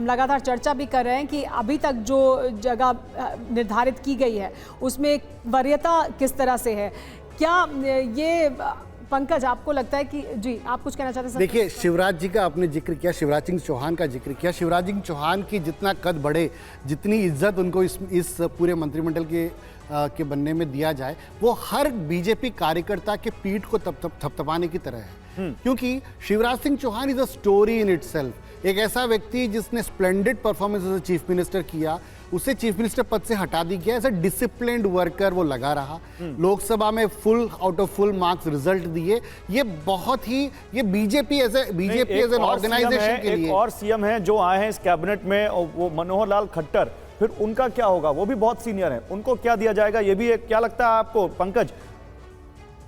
लगातार चर्चा भी कर रहे हैं कि अभी तक जो जगह निर्धारित की गई है उसमें वरीयता किस तरह से है। क्या ये पंकज आपको लगता है कि जी आप कुछ कहना चाहते हैं? देखिए, शिवराज जी का आपने जिक्र किया, शिवराज सिंह चौहान का जिक्र किया। शिवराज सिंह चौहान की जितना कद बढ़े, जितनी इज्जत उनको इस पूरे मंत्रिमंडल के बनने में दिया जाए, वो हर बीजेपी कार्यकर्ता के पीठ को थपथपाने की तरह है। क्योंकि Shivraj Singh Chouhan is a story in itself. एक ऐसा व्यक्ति जिसने splendid performance as chief minister किया, उसे चीफ मिनिस्टर पद से हटा दी गया। ऐसा डिसिप्लिन्ड वर्कर वो लगा रहा, लोकसभा में full out of full marks result दिए। ये बहुत ही, ये बीजेपी एज एन ऑर्गेनाइजेशन के लिए। एक और सीएम है जो आए हैं इस कैबिनेट में, वो मनोहर लाल खट्टर, फिर उनका क्या होगा? वो भी बहुत सीनियर है, उनको क्या दिया जाएगा? ये भी एक, क्या लगता है आपको पंकज?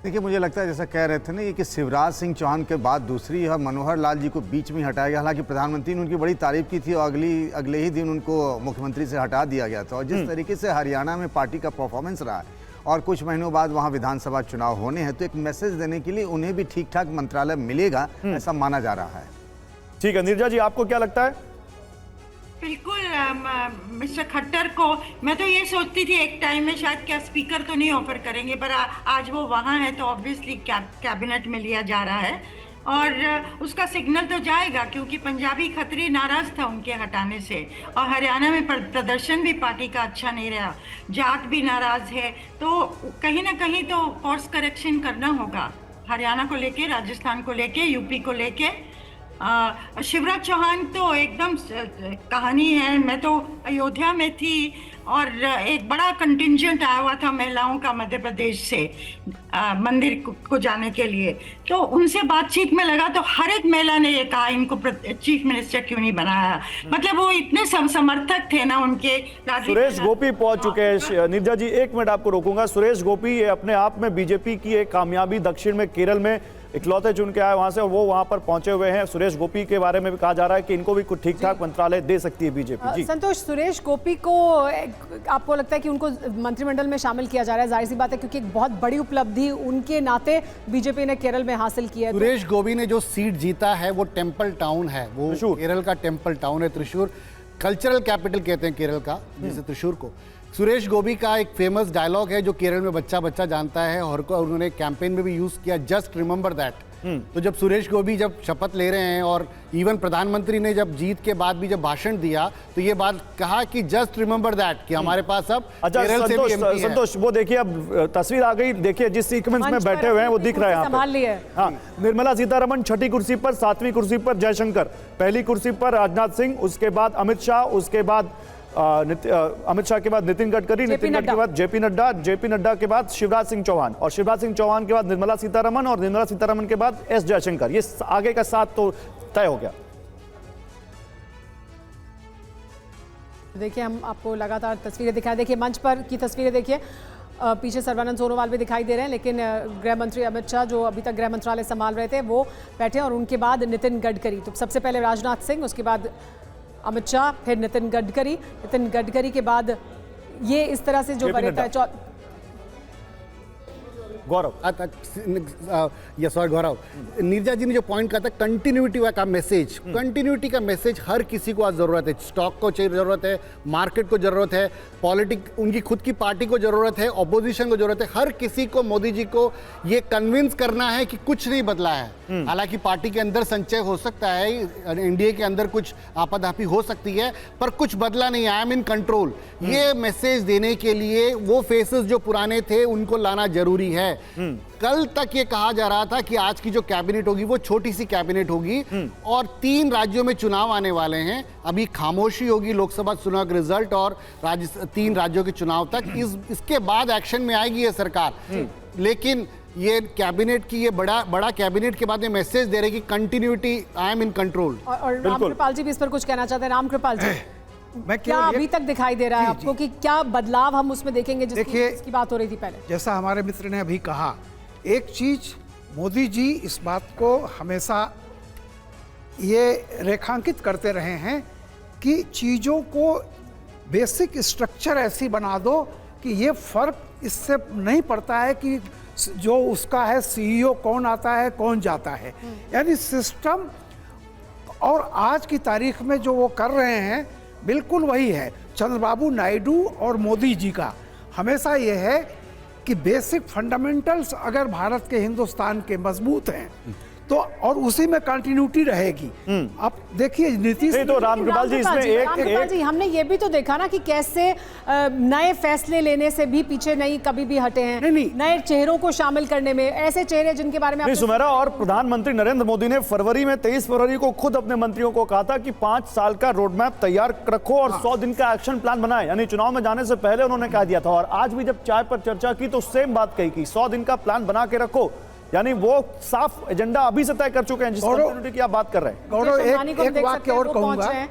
देखिए, मुझे लगता है जैसा कह रहे थे ना ये कि शिवराज सिंह चौहान के बाद दूसरी है मनोहर लाल जी को बीच में ही हटाया गया। हालांकि प्रधानमंत्री ने उनकी बड़ी तारीफ की थी और अगले ही दिन उनको मुख्यमंत्री से हटा दिया गया था। और जिस तरीके से हरियाणा में पार्टी का परफॉर्मेंस रहा है और कुछ महीनों बाद वहाँ विधानसभा चुनाव होने हैं, तो एक मैसेज देने के लिए उन्हें भी ठीक ठाक मंत्रालय मिलेगा, ऐसा माना जा रहा है। ठीक है, नीरजा जी आपको क्या लगता है? बिल्कुल मिस्टर खट्टर को मैं तो ये सोचती थी एक टाइम में शायद क्या स्पीकर तो नहीं ऑफर करेंगे, पर आज वो वहाँ है तो ऑब्वियसली कैबिनेट में लिया जा रहा है और उसका सिग्नल तो जाएगा, क्योंकि पंजाबी खत्री नाराज था उनके हटाने से और हरियाणा में प्रदर्शन भी पार्टी का अच्छा नहीं रहा, जाट भी नाराज है, तो कहीं ना कहीं तो कोर्स करेक्शन करना होगा हरियाणा को लेके, राजस्थान को लेके, यूपी को लेके। शिवराज चौहान तो एकदम कहानी है। मैं तो अयोध्या में थी और एक बड़ा कंटिंजेंट आया हुआ था महिलाओं का मध्य प्रदेश से मंदिर को जाने के लिए, तो उनसे बातचीत में लगा तो हर एक महिला ने ये कहा इनको चीफ मिनिस्टर क्यों नहीं बनाया। मतलब वो इतने समर्थक थे ना उनके। सुरेश गोपी पहुंच चुके हैं। नीरजा जी एक मिनट आपको रोकूंगा। सुरेश गोपी ये अपने आप में बीजेपी की एक कामयाबी, दक्षिण में केरल में इकलौते चुन के आए वहां से और वो वहां पर पहुंचे हुए हैं। सुरेश गोपी के बारे में भी कहा जा रहा है कि इनको भी कुछ ठीक ठाक मंत्रालय दे सकती है बीजेपी। जी संतोष, सुरेश गोपी को आपको लगता है कि उनको मंत्रिमंडल में शामिल किया जा रहा है? जाहिर सी बात है क्योंकि एक बहुत बड़ी उपलब्धि उनके नाते बीजेपी ने केरल में हासिल की है। सुरेश गोपी ने जो सीट जीता है वो टेम्पल टाउन है, वो केरल का टेम्पल टाउन है, त्रिशूर। कल्चरल कैपिटल कहते हैं केरल का, जैसे त्रिशूर को। सुरेश गोपी का एक फेमस डायलॉग है जो केरल में बच्चा बच्चा जानता है और उन्होंने कैंपेन में भी यूज किया, जस्ट रिमेंबर दैट। तो जब सुरेश गोपी जब शपथ ले रहे हैं और इवन प्रधानमंत्री ने जब जीत के बाद भी जब भाषण दिया तो ये बात कहा कि जस्ट रिमेंबर दैट कि हमारे पास अब केरल से भी एमपी है। संतोष वो देखिए अब तस्वीर आ गई, देखिए जिस सीक्वेंस में बैठे हुए हैं वो दिख रहा है संभाल लिए। हाँ, निर्मला सीतारमण छठी कुर्सी पर, 7वीं कुर्सी पर जयशंकर, पहली कुर्सी पर राजनाथ सिंह, उसके बाद अमित शाह, उसके बाद अमित शाह के बाद नितिन गडकरी, नितिन गडकरी के बाद जेपी नड्डा के बाद शिवराज सिंह चौहान और शिवराज सिंह चौहान के बाद निर्मला सीतारमण और निर्मला सीतारमण के बाद एस जयशंकर। ये आगे का 7 तो तय हो गया। देखिए हम आपको लगातार तस्वीरें दिखाएं। देखिए मंच पर की तस्वीरें देखिए, पीछे सर्बानंद सोनोवाल भी दिखाई दे रहे हैं, लेकिन गृह मंत्री अमित शाह जो अभी तक गृह मंत्रालय संभाल रहे थे वो बैठे और उनके बाद नितिन गडकरी। तो सबसे पहले राजनाथ सिंह, उसके बाद अमित शाह, फिर नितिन गडकरी के बाद ये इस तरह से जो वरीयता है गौरव गौरव नीरजा जी ने जो पॉइंट कहा था कंटिन्यूटी का मैसेज, कंटिन्यूटी का मैसेज हर किसी को आज जरूरत है। स्टॉक को चाहिए जरूरत है, मार्केट को जरूरत है, पॉलिटिक उनकी खुद की पार्टी को जरूरत है, ऑपोजिशन को जरूरत है। हर किसी को मोदी जी को ये कन्विंस करना है कि कुछ नहीं बदला है। हालांकि पार्टी के अंदर संचय हो सकता है, एनडीए के अंदर कुछ आपाधापी हो सकती है, पर कुछ बदला नहीं, आई एम इन कंट्रोल। ये मैसेज देने के लिए वो फेसेस जो पुराने थे उनको लाना जरूरी है। कल तक ये कहा जा रहा था कि आज की जो कैबिनेट होगी वो छोटी सी कैबिनेट होगी और 3 राज्यों में चुनाव आने वाले हैं। अभी खामोशी होगी लोकसभा चुनाव के रिजल्ट और 3 राज्यों के चुनाव तक। इसके बाद एक्शन में आएगी ये सरकार। लेकिन ये कैबिनेट की ये बड़ा कैबिनेट के बाद ये मैसेज दे रहे कि continuity, I am in control. और रामकृपाल जी भी इस पर कुछ कहना चाहते हैं। रामकृपाल जी, क्या अभी तक दिखाई दे रहा है आपको कि क्या बदलाव हम उसमें देखेंगे जिसकी बात हो रही थी पहले? जैसा हमारे मित्र ने अभी कहा, एक चीज मोदी जी इस बात को हमेशा ये रेखांकित करते रहे हैं कि चीज़ों को बेसिक स्ट्रक्चर ऐसी बना दो कि ये फर्क इससे नहीं पड़ता है कि जो उसका है सीईओ कौन आता है कौन जाता है। यानी सिस्टम और आज की तारीख में जो वो कर रहे हैं बिल्कुल वही है। चंद्रबाबू नायडू और मोदी जी का हमेशा ये है कि बेसिक फंडामेंटल्स अगर भारत के, हिंदुस्तान के मजबूत हैं तो और उसी में कंटिन्यूटी रहेगी। अब देखिए नीतीश नहीं तो रामकृपाल जी इसमें रामकृपाल जी, हमने ये भी तो देखा ना कि कैसे नए फैसले लेने से भी पीछे नहीं कभी भी हटे हैं। नहीं। नए चेहरों को शामिल करने में, ऐसे चेहरे जिनके बारे में नहीं आपने सुमेरा, और प्रधानमंत्री नरेंद्र मोदी ने फरवरी में 23 फरवरी को खुद अपने मंत्रियों को कहा था कि 5 साल का रोड मैप तैयार रखो और 100 दिन का एक्शन प्लान बनाए, यानी चुनाव में जाने से पहले उन्होंने कह दिया था। और आज भी जब चाय पर चर्चा की तो सेम बात कही कि 100 दिन का प्लान बना के रखो, यानी वो साफ एजेंडा अभी से तय कर चुके हैं जिस कंटिन्यूटी की आप बात कर रहे हैं। गौरव सोमानी को हम एक देख वाक्य सकते हैं, और वो पहुंच कहूंगा रहे हैं।